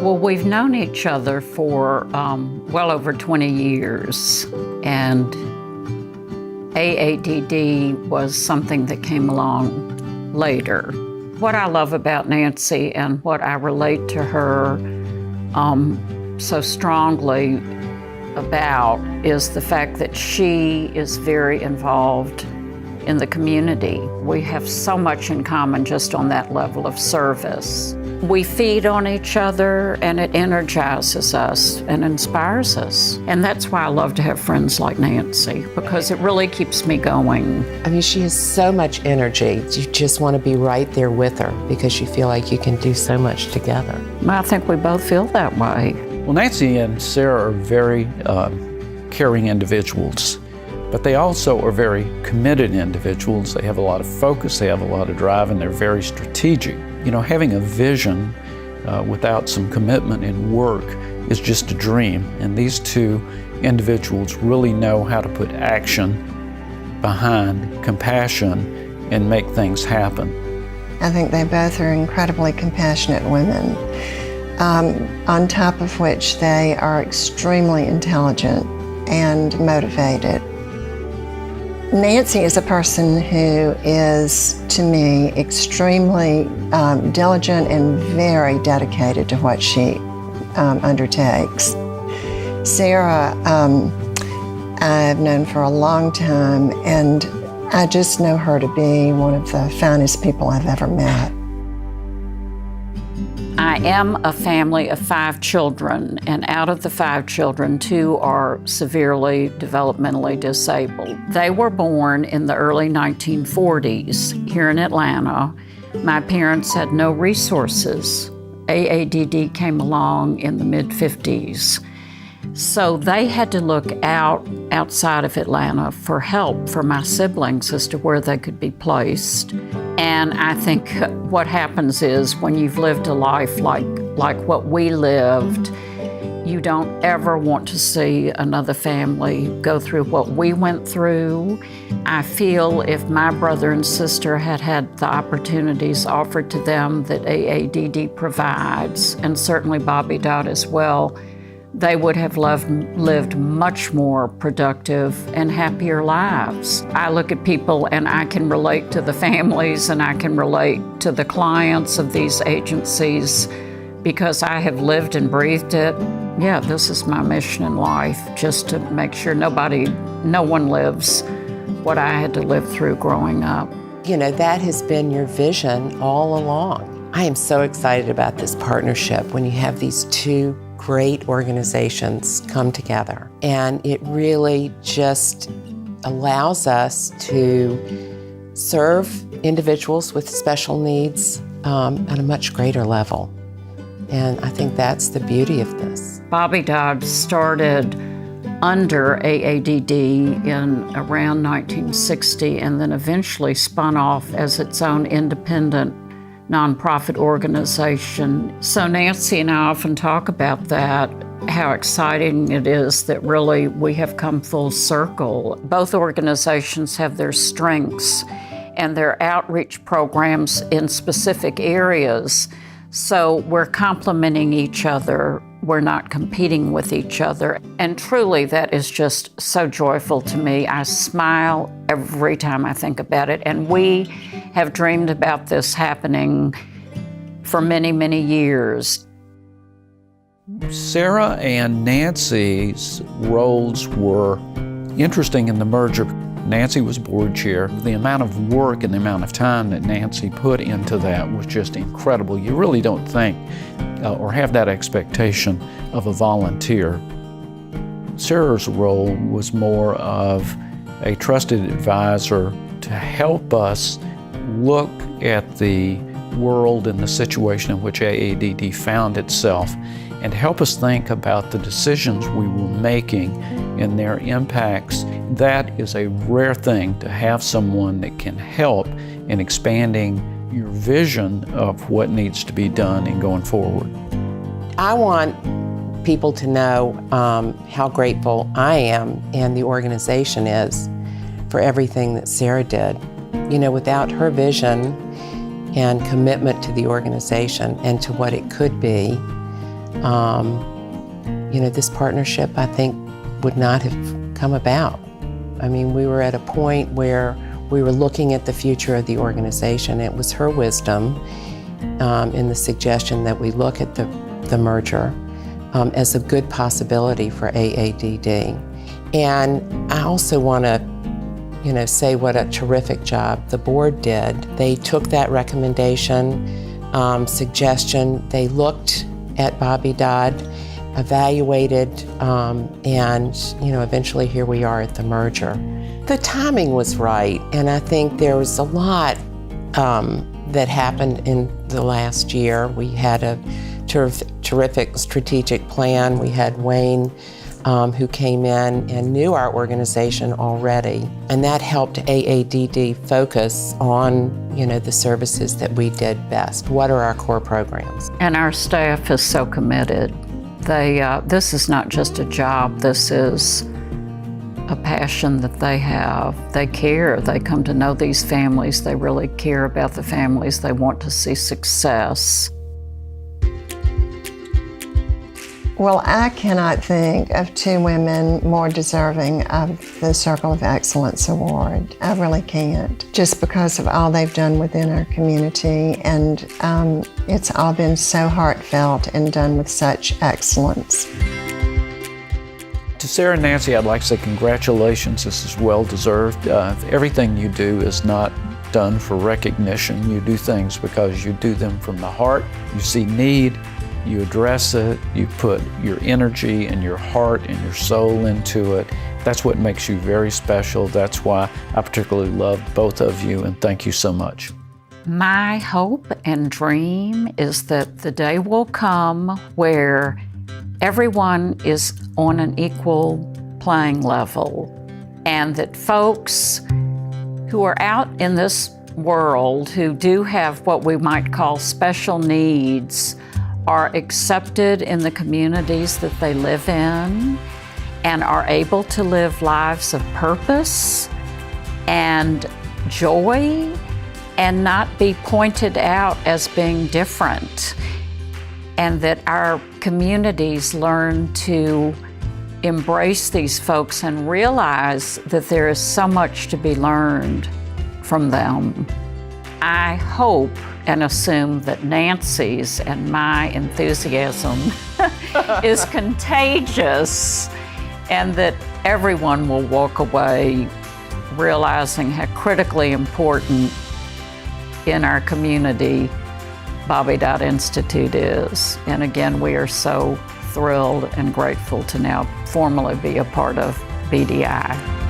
Well, we've known each other for well over 20 years, and AADD was something that came along later. What I love about Nancy and what I relate to her so strongly about is the fact that she is very involved in the community. We have so much in common just on that level of service. We feed on each other, and it energizes us and inspires us. And that's why I love to have friends like Nancy, because it really keeps me going. I mean, she has so much energy. You just want to be right there with her because you feel like you can do so much together. I think we both feel that way. Well, Nancy and Sarah are very caring individuals, but they also are very committed individuals. They have a lot of focus, they have a lot of drive, and they're very strategic. You know, having a vision without some commitment and work is just a dream. And these two individuals really know how to put action behind compassion and make things happen. I think they both are incredibly compassionate women, on top of which they are extremely intelligent and motivated. Nancy is a person who is, to me, extremely diligent and very dedicated to what she undertakes. Sarah, I've known for a long time, and I just know her to be one of the finest people I've ever met. I am a family of 5 children, and out of the 5 children, 2 are severely developmentally disabled. They were born in the early 1940s here in Atlanta. My parents had no resources. AADD came along in the mid-50s. So they had to look outside of Atlanta for help for my siblings as to where they could be placed. And I think what happens is when you've lived a life like what we lived, you don't ever want to see another family go through what we went through. I feel if my brother and sister had had the opportunities offered to them that AADD provides, and certainly Bobby Dodd as well, they would have lived much more productive and happier lives. I look at people and I can relate to the families and I can relate to the clients of these agencies because I have lived and breathed it. Yeah, this is my mission in life, just to make sure no one lives what I had to live through growing up. You know, that has been your vision all along. I am so excited about this partnership when you have these two great organizations come together. And it really just allows us to serve individuals with special needs at a much greater level. And I think that's the beauty of this. Bobby Dodd started under AADD in around 1960 and then eventually spun off as its own independent nonprofit organization. So Nancy and I often talk about that, how exciting it is that really we have come full circle. Both organizations have their strengths and their outreach programs in specific areas. So we're complementing each other. We're not competing with each other. And truly, that is just so joyful to me. I smile every time I think about it. And we have dreamed about this happening for many, many years. Sarah and Nancy's roles were interesting in the merger. Nancy was board chair. The amount of work and the amount of time that Nancy put into that was just incredible. You really don't think or have that expectation of a volunteer. Sarah's role was more of a trusted advisor to help us look at the world and the situation in which AADD found itself and help us think about the decisions we were making and their impacts. That is a rare thing, to have someone that can help in expanding your vision of what needs to be done and going forward. I want people to know how grateful I am and the organization is for everything that Sarah did. You know, without her vision and commitment to the organization and to what it could be, this partnership, I think, would not have come about. I mean, we were at a point where we were looking at the future of the organization. It was her wisdom in the suggestion that we look at the merger as a good possibility for AADD. And I also want to say what a terrific job the board did. They took that recommendation, suggestion, they looked at Bobby Dodd, evaluated, and eventually here we are at the merger. The timing was right, and I think there was a lot that happened in the last year. We had a terrific strategic plan. We had Wayne, who came in and knew our organization already, and that helped AADD focus on the services that we did best. What are our core programs? And our staff is so committed. This is not just a job, this is a passion that they have. They care, they come to know these families, they really care about the families, they want to see success. Well, I cannot think of two women more deserving of the Circle of Excellence Award. I really can't, just because of all they've done within our community, and it's all been so heartfelt and done with such excellence. To Sarah and Nancy, I'd like to say congratulations. This is well deserved. Everything you do is not done for recognition. You do things because you do them from the heart. You see need, you address it, you put your energy and your heart and your soul into it. That's what makes you very special. That's why I particularly love both of you, and thank you so much. My hope and dream is that the day will come where everyone is on an equal playing level, and that folks who are out in this world who do have what we might call special needs are accepted in the communities that they live in and are able to live lives of purpose and joy and not be pointed out as being different. And that our communities learn to embrace these folks and realize that there is so much to be learned from them. I hope and assume that Nancy's and my enthusiasm is contagious, and that everyone will walk away realizing how critically important in our community Bobby Dodd Institute is. And again, we are so thrilled and grateful to now formally be a part of BDI.